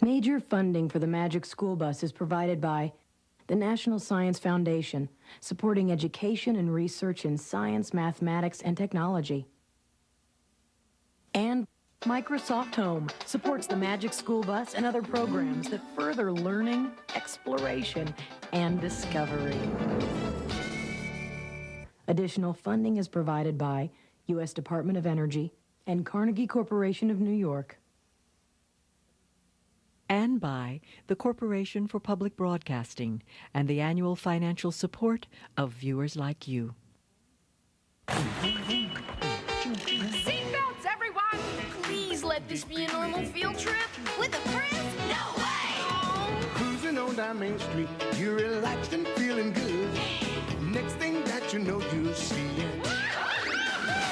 Major funding for the Magic School Bus is provided by the National Science Foundation, supporting education and research in science, mathematics, and technology. And Microsoft Home supports the Magic School Bus and other programs that further learning, exploration, and discovery. Additional funding is provided by U.S. Department of Energy and Carnegie Corporation of New York. And by the Corporation for Public Broadcasting and the annual financial support of viewers like you. Seatbelts, everyone! Please let this be a normal field trip. With a friend? No way! Cruising on down Main Street, you're relaxed and feeling good. Next thing that you know, you're seeing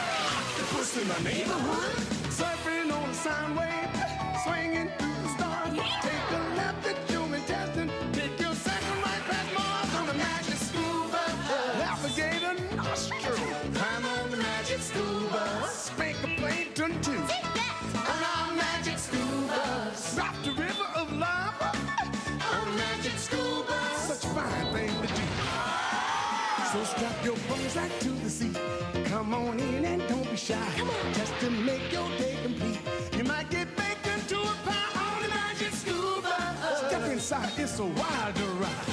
Octopus in the neighborhood, surfing on a sound wave, swinging through the stars. Take a left at Human Testing, take your second right past Mars on the Magic School Bus. Navigator nostril, climb on the Magic School Bus. Spank a plankton too. Take that! On our Magic School Bus. Drop the river of lava on the Magic School Bus. Such a fine thing to do. So strap your bones right to the seat. Come on in and don't be shy. Come on. Just to make your day complete. You might get baked into a pie on the Magic School Bus. Step inside, it's a wild ride.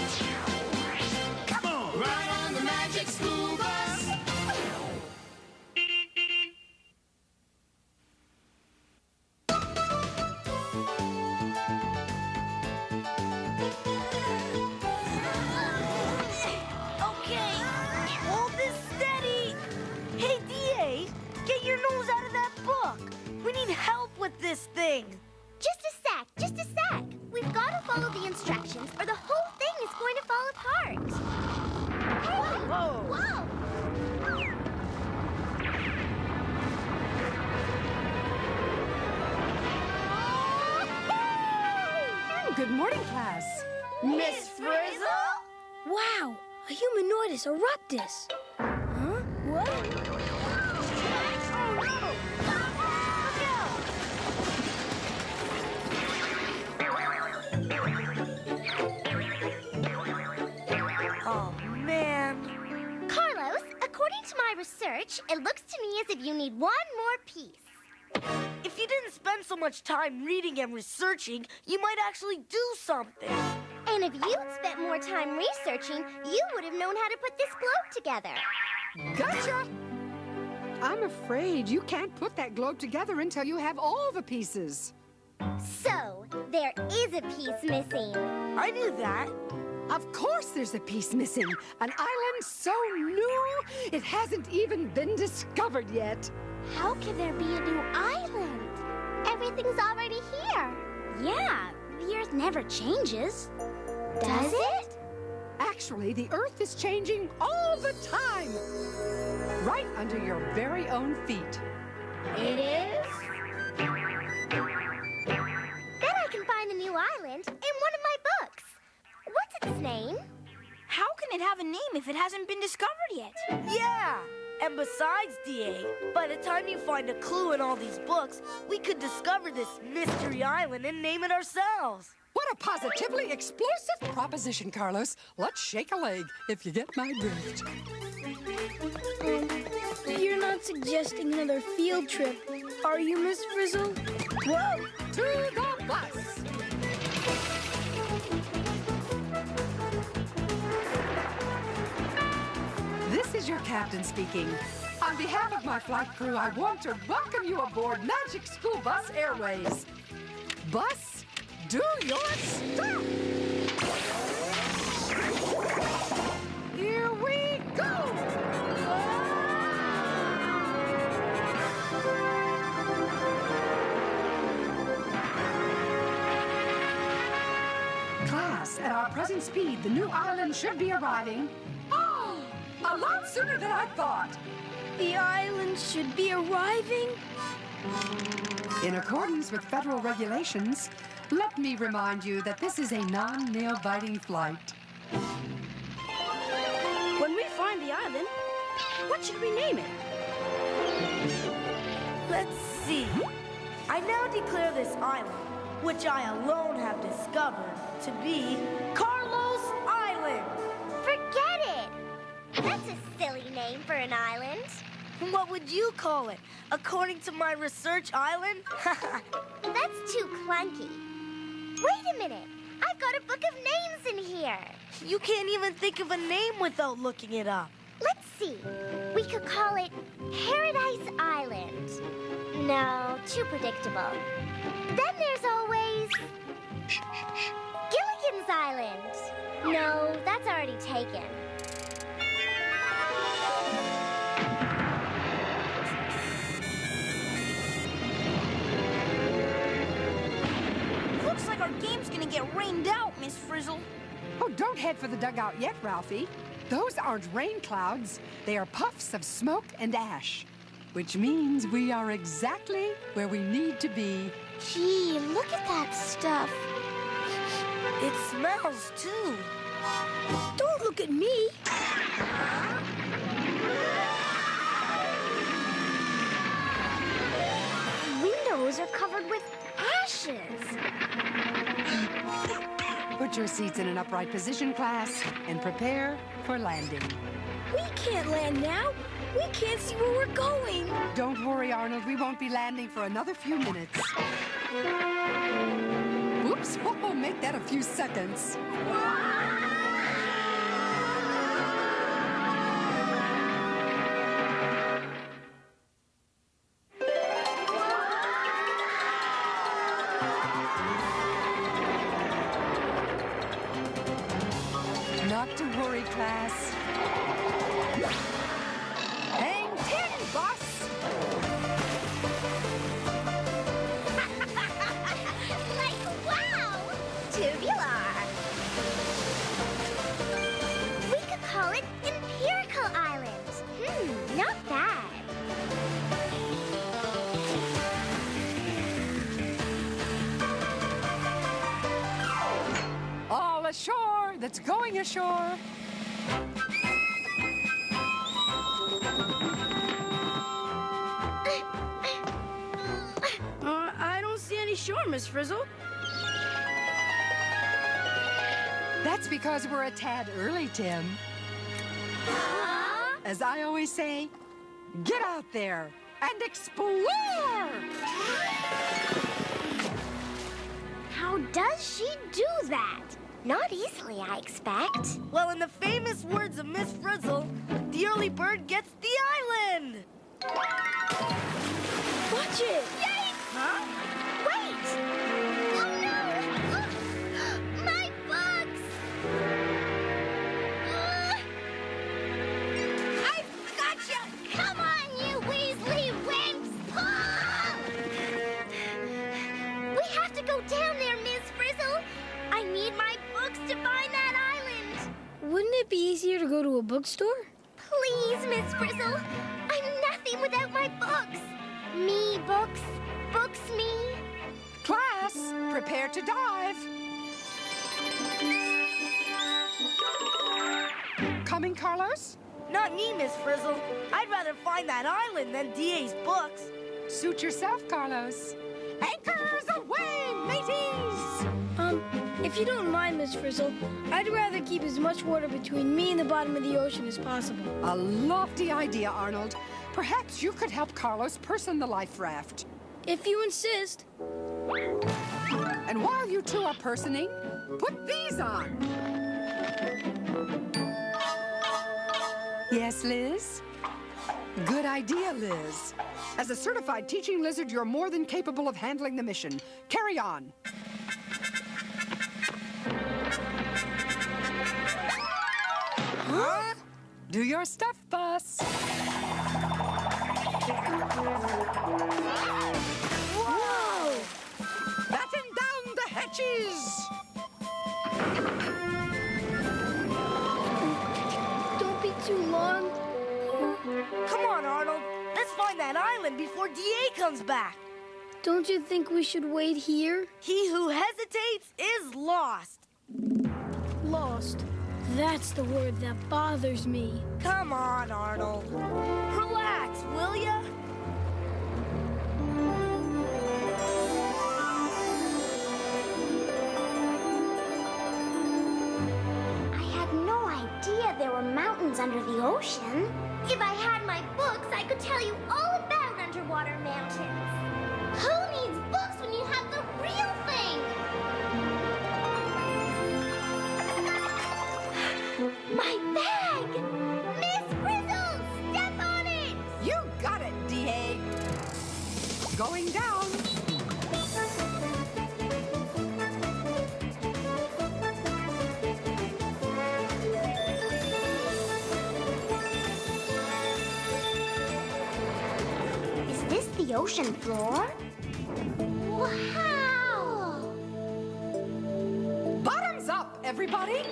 Come on, ride on the Magic School Bus. Okay, hold this steady. Hey, DA, get your nose out of that book. We need help with this thing. Just a sec. We've got to follow the instructions or the whole thing is going to fall apart. Hey! Whoa. Good morning, class. Miss Frizzle? Wow, a humanoidus eruptus. Huh? What? Oh, man. Carlos, according to my research, it looks to me as if you need one more piece. If you didn't spend so much time reading and researching, you might actually do something. And if you'd spent more time researching, you would have known how to put this globe together. Gotcha! I'm afraid you can't put that globe together until you have all the pieces. So, there is a piece missing. I knew that. Of course there's a piece missing. An island so new, it hasn't even been discovered yet. How can there be a new island? Everything's already here. Yeah, the Earth never changes. Does it? Actually, the Earth is changing all the time. Right under your very own feet. It is? Then I can find the new island in one of my books. What's its name? How can it have a name if it hasn't been discovered yet? Yeah. And besides, DA, by the time you find a clue in all these books, we could discover this mystery island and name it ourselves. What a positively explosive proposition, Carlos. Let's shake a leg, if you get my drift. You're not suggesting another field trip, are you, Miss Frizzle? Whoa! To the bus! This is your captain speaking. On behalf of my flight crew, I want to welcome you aboard Magic School Bus Airways. Bus, do your stop! Here we go! Class, at our present speed, the new island should be arriving. Oh, a lot sooner than I thought. The island should be arriving? In accordance with federal regulations, let me remind you that this is a non-nail-biting flight. When we find the island, what should we name it? Let's see. I now declare this island which I alone have discovered to be Carlos Island. Forget it. That's a silly name for an island. What would you call it? According to my research island? That's too clunky. Wait a minute. I've got a book of names in here. You can't even think of a name without looking it up. Let's see. We could call it Paradise Island. No, too predictable. Then there's always Gilligan's Island. No, that's already taken. Looks like our game's gonna get rained out, Miss Frizzle. Oh, don't head for the dugout yet, Ralphie. Those aren't rain clouds. They are puffs of smoke and ash, which means we are exactly where we need to be. Gee, look at that stuff. It smells, too. Don't look at me. Windows are covered with ashes. Put your seats in an upright position, class, and prepare for landing. We can't land now. We can't see where we're going. Don't worry, Arnold. We won't be landing for another few minutes. Oops. Oh, make that a few seconds. Not to worry, class. Hang 10, boss! Like, wow! Tubular. We could call it Empirical Island. Not bad. All ashore that's going ashore. I don't see any shore, Miss Frizzle. That's because we're a tad early, Tim. As I always say, get out there and explore! How does she do that? Not easily, I expect. Well, in the famous words of Miss Frizzle, the early bird gets the island. Watch it. Huh? Wait! Oh no! My books! I've got you! Come on, you Weasley wimps! We have to go down there, Miss Frizzle. I need my books to find that island. Wouldn't it be easier to go to a bookstore? Please, Miss Frizzle. I'm nothing without my books. Me books, books me. Class, prepare to dive. Coming, Carlos? Not me, Miss Frizzle. I'd rather find that island than DA's books. Suit yourself, Carlos. Anchors away, mateys! If you don't mind, Miss Frizzle, I'd rather keep as much water between me and the bottom of the ocean as possible. A lofty idea, Arnold. Perhaps you could help Carlos person the life raft. If you insist. And while you two are personing, put these on. Yes, Liz? Good idea, Liz. As a certified teaching lizard, you're more than capable of handling the mission. Carry on. Huh? Do your stuff, boss. Whoa! Batten down the hatches! Don't be too long. Come on, Arnold. Let's find that island before DA comes back. Don't you think we should wait here? He who hesitates is lost. Lost. That's the word that bothers me. Come on, Arnold. Relax, will ya? the ocean. If I had my books, I could tell you all about underwater mountains. Who needs books when you have the real thing? My bag! Miss Frizzle, step on it! You got it, D.A. Going down. Is this the ocean floor? Wow! Bottoms up, everybody.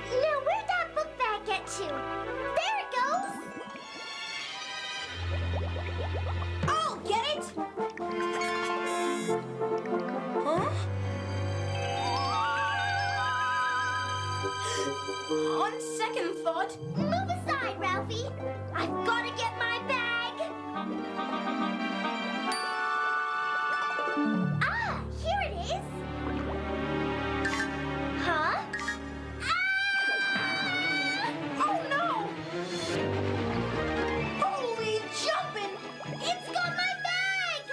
Now, where'd that book bag get to? There it goes! I'll get it! Huh? On second thought, Move aside, Ralphie! I've got to get my bag! Ah, here it is! Huh? Ah! Oh, no! Holy jumping! It's got my bag!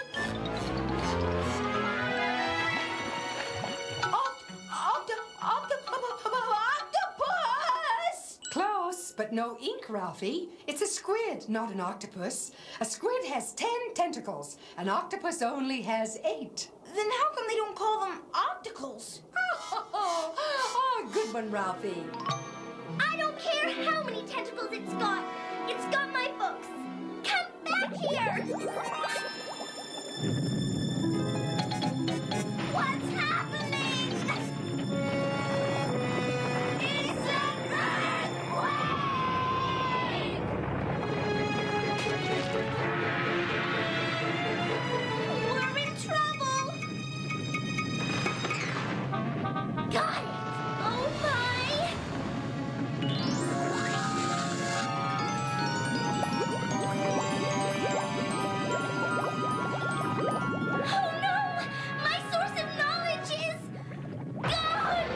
octopus! Close, but no ink, Ralphie. It's a squid, not an octopus. A squid has 10 tentacles. An octopus only has 8. Then how come they don't call them octacles? Oh, good one, Ralphie. I don't care how many tentacles it's got. It's got my books. Come back here! What's happening? It's an earthquake! We're in trouble! Got it! Oh my! Oh no! My source of knowledge is gone!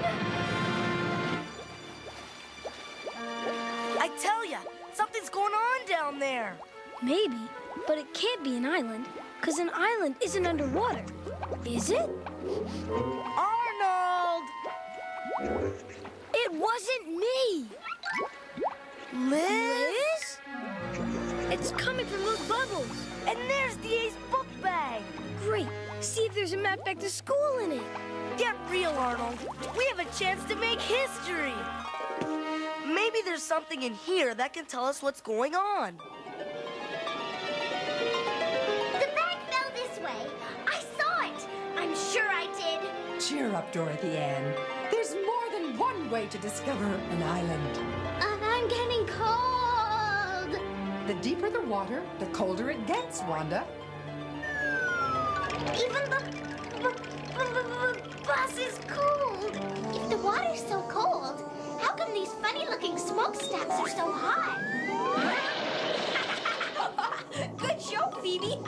I tell ya, something's going on down there. Maybe, but it can't be an island, because an island isn't underwater. Is it? Arnold! It wasn't me! Liz? It's coming from those bubbles. And there's D.A.'s book bag. Great. See if there's a map back to school in it. Get real, Arnold. We have a chance to make history. Maybe there's something in here that can tell us what's going on. The bag fell this way. I saw it. I'm sure I did. Cheer up, Dorothy Ann. There's more than one way to discover an island. I'm getting cold. The deeper the water, the colder it gets, Wanda. Even the bus is cold. If the water's so cold, how come these funny-looking smokestacks are so hot? Good show, Phoebe.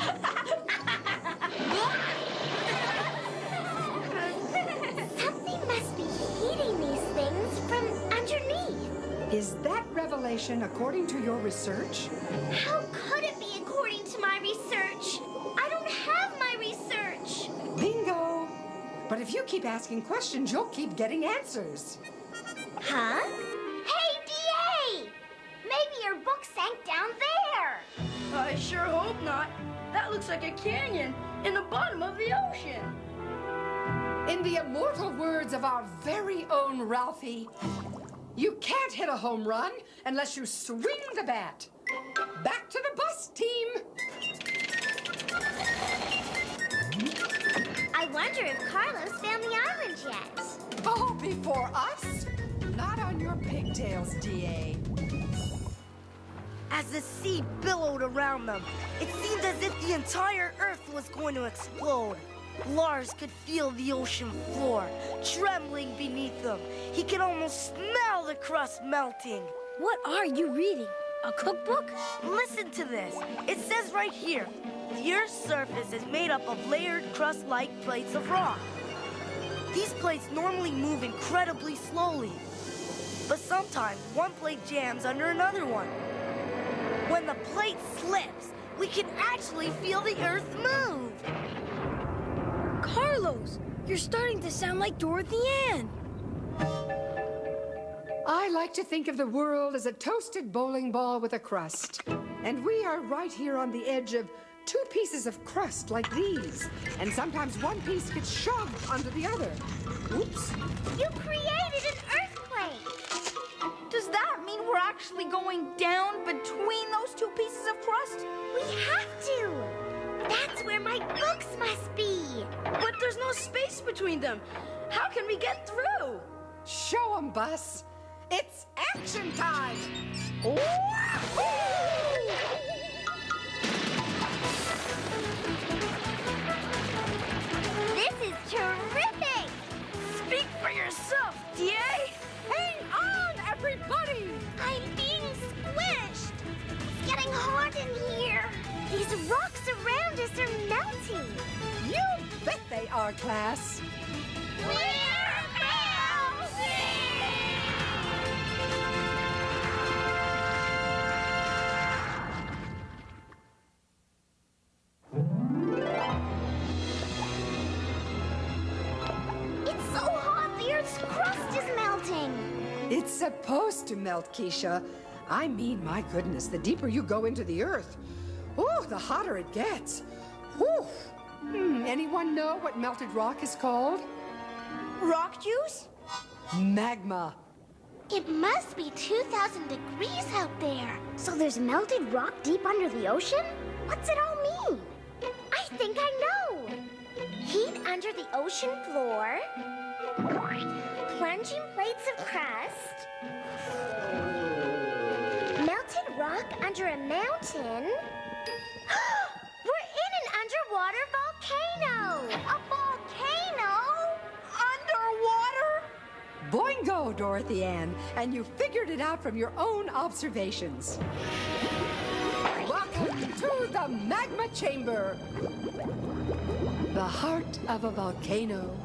Something must be heating these things from underneath. Is that revelation according to your research? How could it be according to my research? I don't have my research. Bingo! But if you keep asking questions, you'll keep getting answers. Huh? Hey, D.A.! Maybe your book sank down there. I sure hope not. That looks like a canyon in the bottom of the ocean. In the immortal words of our very own Ralphie, you can't hit a home run unless you swing the bat. Back to the bus, team. I wonder if Carlos found the island yet. Oh, before us? Not on your pigtails, D.A. As the sea billowed around them, it seemed as if the entire Earth was going to explode. Lars could feel the ocean floor trembling beneath them. He could almost smell the crust melting. What are you reading? A cookbook? Listen to this. It says right here, the Earth's surface is made up of layered crust-like plates of rock. These plates normally move incredibly slowly. But sometimes one plate jams under another one. When the plate slips, we can actually feel the Earth move. Carlos, you're starting to sound like Dorothy Ann. I like to think of the world as a toasted bowling ball with a crust. And we are right here on the edge of two pieces of crust like these. And sometimes one piece gets shoved under the other. Oops. You created an earthquake. Does that mean we're actually going down between those two pieces of crust? We have to. That's where my books must be. But there's no space between them. How can we get through? Show 'em, Bus. It's action time. This is terrific. Speak for yourself, DA. Hang on, everybody. I'm being squished. It's getting hot in here. These rocks around us are melting. You bet they are, class. We're melting! It's so hot, the Earth's crust is melting. It's supposed to melt, Keisha. I mean, my goodness, the deeper you go into the Earth, the hotter it gets. Anyone know what melted rock is called? Rock juice? Magma. It must be 2,000 degrees out there. So there's melted rock deep under the ocean? What's it all mean? I think I know. Heat under the ocean floor. Plunging plates of crust. Melted rock under a mountain. We're in an underwater volcano. A volcano? Underwater? Boingo, Dorothy Ann. And you figured it out from your own observations. Welcome to the magma chamber. The heart of a volcano.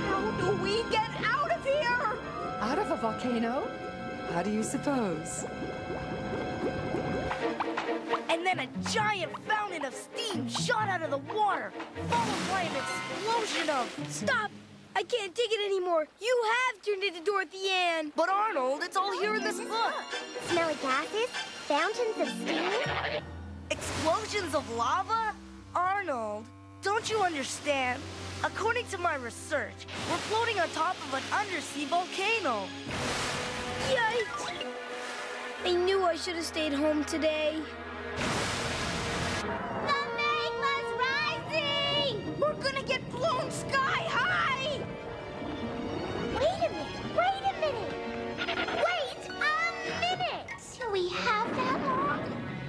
How do we get out of here? Out of a volcano? How do you suppose? And then a giant fountain of steam shot out of the water, followed by an explosion of... Stop! I can't take it anymore. You have turned into Dorothy Ann. But Arnold, it's all here in this book. Smelly gases, fountains of steam. Explosions of lava? Arnold, don't you understand? According to my research, we're floating on top of an undersea volcano. Yikes! I knew I should have stayed home today. The magma's rising! We're gonna get blown sky high! Wait a minute! Wait a minute! Wait a minute! Do we have that long?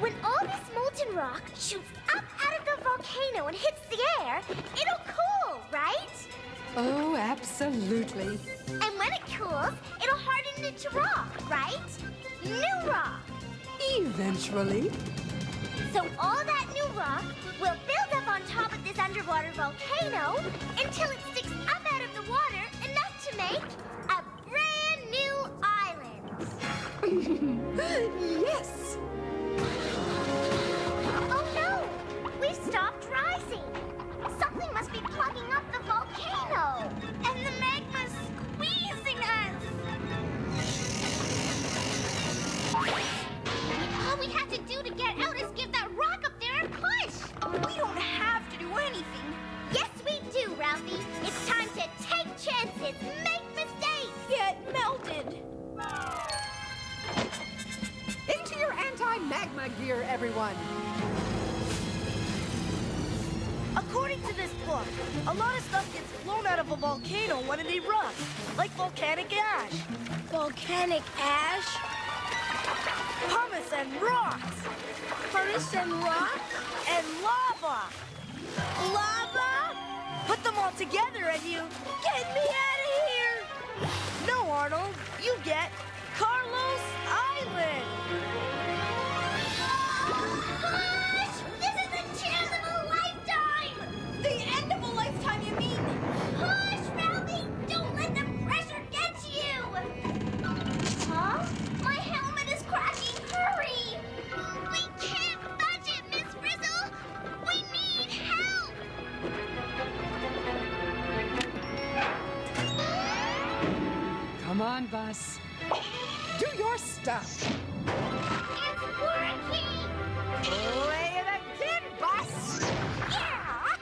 When all this molten rock shoots up out of the volcano and hits the air, it'll cool, right? Oh, absolutely. And when it cools, it'll harden into rock, right? New rock! Eventually. So all that new rock will build up on top of this underwater volcano until it sticks up out of the water enough to make a brand new island. Yes! Oh no! We've stopped rising. Something must be plugging up the volcano. And the magma's squeezing us. All we have to do to get out is give that rock up there a push. We don't have to do anything. Yes, we do, Ralphie. It's time to take chances, make mistakes. Get melted. Into your anti-magma gear, everyone. According to this book, a lot of stuff gets blown out of a volcano when it erupts, like volcanic ash, Volcanic ash? pumice and rocks, Furnace and rock? and lava. Lava? Put them all together and you... Get me out of here! No, Arnold, you get Carlos Island. Gosh! This is the chance of a lifetime! The end of a lifetime, you mean? Huh? on, bus. Do your stuff. It's working! Play it again, bus. Yeah!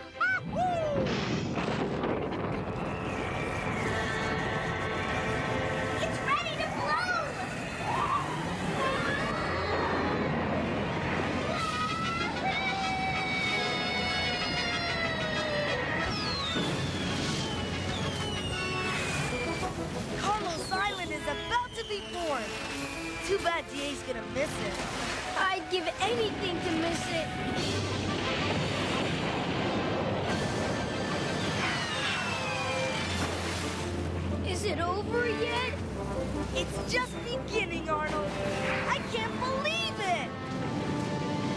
It's ready to blow! Carlos Island is about to be born. Too bad DA's gonna miss it. I'd give anything to miss it. Is it over yet? It's just beginning, Arnold. I can't believe it!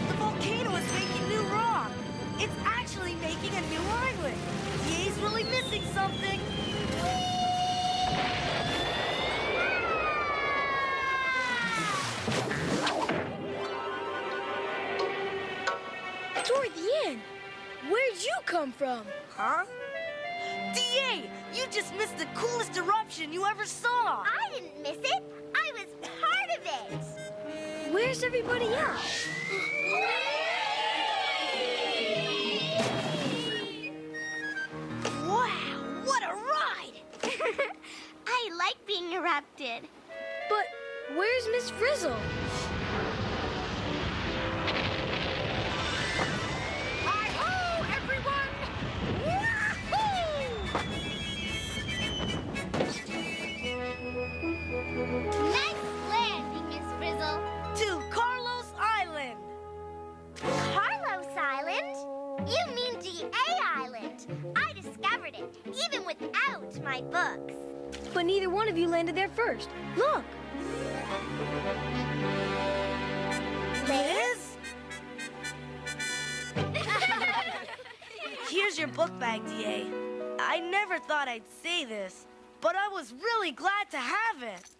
The volcano is making new rock. It's actually making a new island. DA's really missing something. Dorothy Ann, where'd you come from? Huh? DA, you just missed the coolest eruption you ever saw. I didn't miss it. I was part of it. Where's everybody else? Wow, what a ride! I like being erupted. But where's Miss Frizzle? Hi-ho, everyone! Nice landing, Miss Frizzle. To Carlos Island. Carlos Island? You mean DA Island. I discovered it, even without my books. But neither one of you landed there first. Look! Liz? Here's your book bag, DA. I never thought I'd say this, but I was really glad to have it.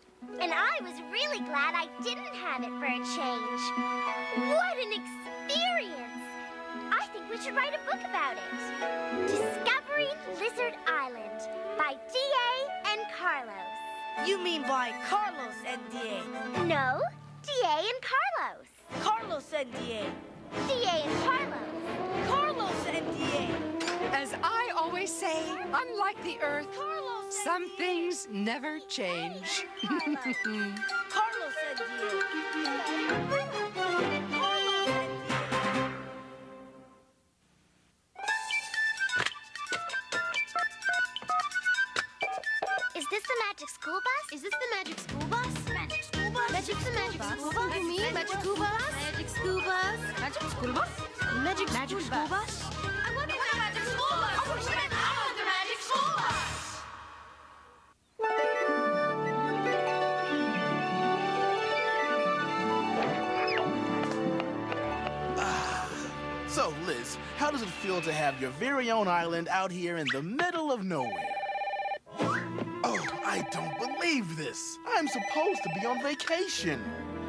And I was really glad I didn't have it for a change. What an experience! I think we should write a book about it. Discovering Lizard Island by DA and Carlos. You mean by Carlos and DA. No, DA and Carlos. Carlos and DA. DA and Carlos. Carlos and DA. As I always say, unlike the Earth, Carlos and some DA. things never change. Carlos and DA. Carlos and DA. Is this the magic school bus? Is this the magic school bus? Magic school bus? Magic the magic school bus? You mean magic school bus? Magic school bus? Magic school bus? Magic school bus? I wonder what a magic school bus. Oh, we meant the magic school bus. So, Liz, how does it feel to have your very own island out here in the middle of nowhere? Oh, I don't believe this. I'm supposed to be on vacation.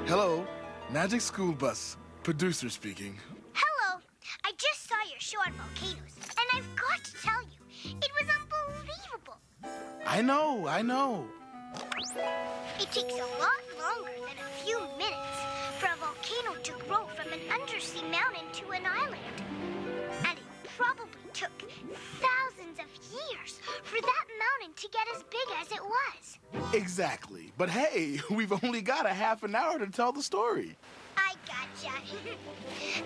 Hello, Magic School Bus. Producer speaking. Hello. I just saw your show on volcanoes, and I've got to tell you, it was unbelievable. I know. It takes a lot longer than a few minutes for a volcano to grow from an undersea mountain to an island. And it probably took thousands of years for that mountain to get as big as it was. Exactly. But hey, we've only got a half an hour to tell the story. I gotcha.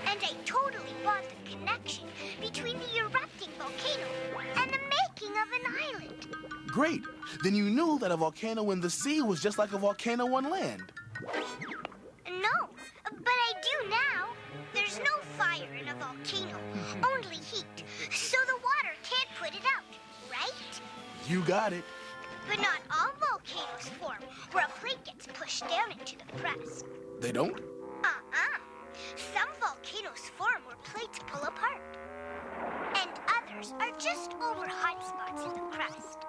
And I totally bought the connection between the erupting volcano and the making of an island. Great. Then you knew that a volcano in the sea was just like a volcano on land. No, but I do now. There's no fire in a volcano, only heat, so the water can't put it out, right? You got it. But not all volcanoes form where a plate gets pushed down into the crust. They don't? Some volcanoes form where plates pull apart. And others are just over hot spots in the crust.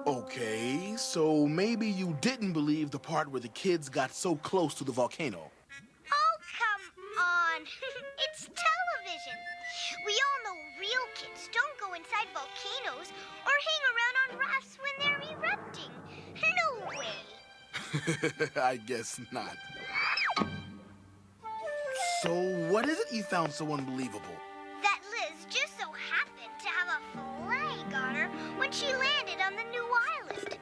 Okay, so maybe you didn't believe the part where the kids got so close to the volcano. Oh, come on. It's television. We all know real kids don't go inside volcanoes or hang around on rafts when they're erupting. No way. I guess not. So what is it you found so unbelievable? That Liz just so happened to have a flag on her when she landed on the new island.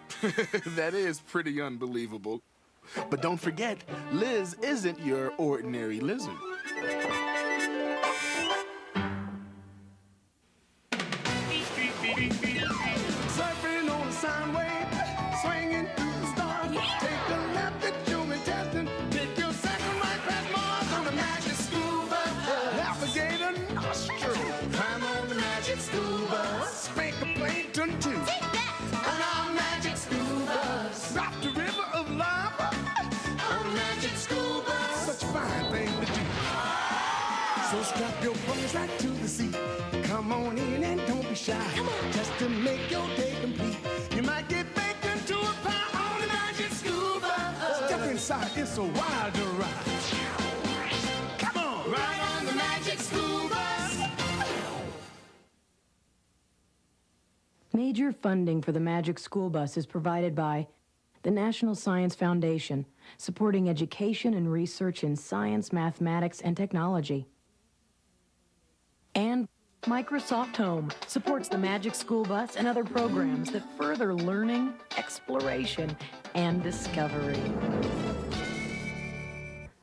That is pretty unbelievable. But don't forget, Liz isn't your ordinary lizard. Surfing on a sine wave, swinging through the stars. Take a left at human testing. Take your second right past Mars on the magic school bus. Navigator nostril. Climb on the magic school bus. Spank a plankton too. Take that! On our magic school bus. Drop the river of lava. On magic school bus. Such a fine thing to do. So strap your bones right to the seat. Come on in and don't be shy. Just to make your day complete. You might get baked into a pie on the magic school bus. Step inside, it's a wild ride. Come on, ride on the magic school bus. Major funding for the Magic School Bus is provided by the National Science Foundation, supporting education and research in science, mathematics, and technology. And Microsoft Home supports the Magic School Bus and other programs that further learning, exploration, and discovery.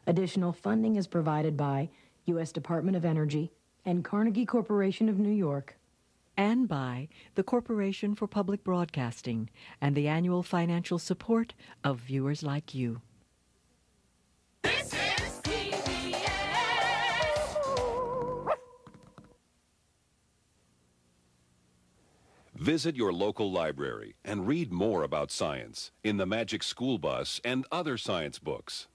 Additional funding is provided by U.S. Department of Energy and Carnegie Corporation of New York. And by the Corporation for Public Broadcasting and the annual financial support of viewers like you. Visit your local library and read more about science in the Magic School Bus and other science books.